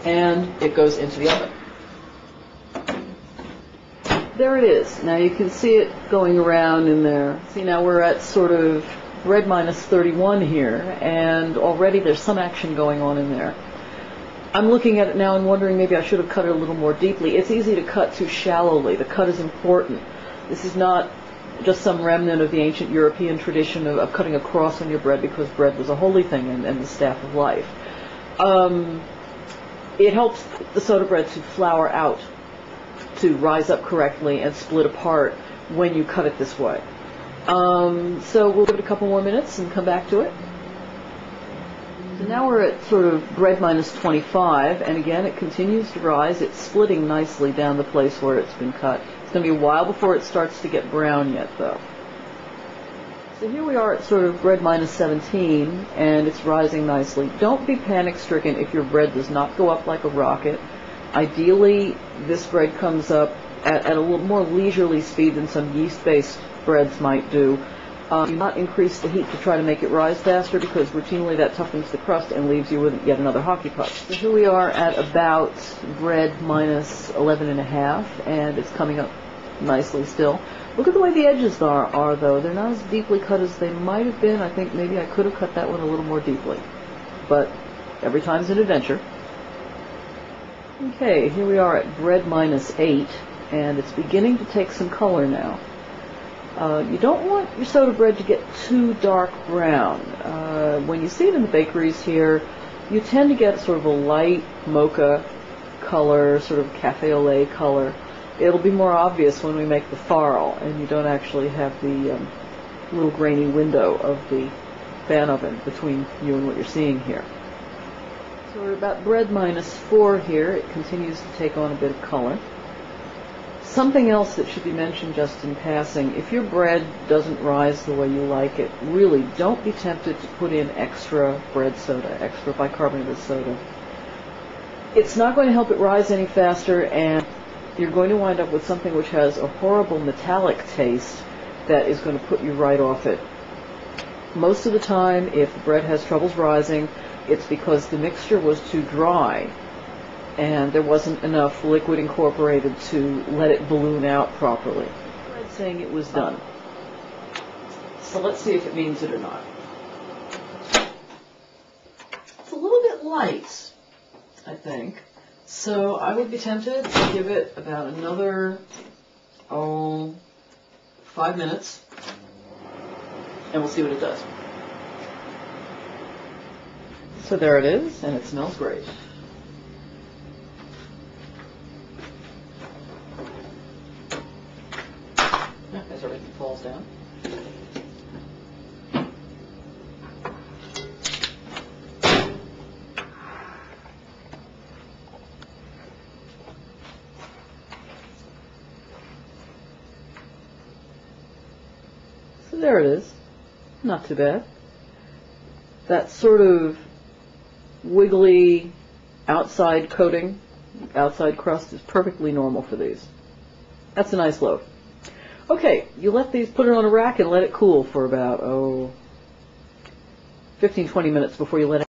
and it goes into the oven. There it is. Now you can see it going around in there. See, now we're at sort of bread minus 31 here, and already there's some action going on in there. I'm looking at it now and wondering maybe I should have cut it a little more deeply. It's easy to cut too shallowly. The cut is important. This is not just some remnant of the ancient European tradition of cutting a cross on your bread because bread was a holy thing and the staff of life. It helps the soda bread to flour out, to rise up correctly and split apart when you cut it this way. So we'll give it a couple more minutes and come back to it. So now we're at sort of bread minus 25, and again it continues to rise. It's splitting nicely down the place where it's been cut. It's going to be a while before it starts to get brown yet, though. So here we are at sort of bread minus 17, and it's rising nicely. Don't be panic-stricken if your bread does not go up like a rocket. Ideally, this bread comes up at a little more leisurely speed than some yeast-based breads might do. Do not increase the heat to try to make it rise faster, because routinely that toughens the crust and leaves you with yet another hockey puck. So here we are at about bread minus 11 and a half, and it's coming up nicely still. Look at the way the edges are though. They're not as deeply cut as they might have been. I think maybe I could have cut that one a little more deeply. But every time's an adventure. Okay, here we are at bread minus 8, and it's beginning to take some color now. You don't want your soda bread to get too dark brown. When you see it in the bakeries here, you tend to get sort of a light mocha color, sort of cafe au lait color. It'll be more obvious when we make the farl, and you don't actually have the little grainy window of the fan oven between you and what you're seeing here. So we're about bread minus 4 here. It continues to take on a bit of color. Something else that should be mentioned just in passing, if your bread doesn't rise the way you like it, really don't be tempted to put in extra bread soda, extra bicarbonated soda. It's not going to help it rise any faster, and you're going to wind up with something which has a horrible metallic taste that is going to put you right off it. Most of the time, if the bread has troubles rising, it's because the mixture was too dry and there wasn't enough liquid incorporated to let it balloon out properly. Bread's saying it was done. So let's see if it means it or not. It's a little bit light, I think. So I would be tempted to give it about another, 5 minutes, and we'll see what it does. So there it is, and it smells great. As everything falls down. So there it is. Not too bad. That sort of wiggly outside coating, outside crust, is perfectly normal for these. That's a nice loaf. Okay, you let these, put it on a rack and let it cool for about, 15-20 minutes before you let it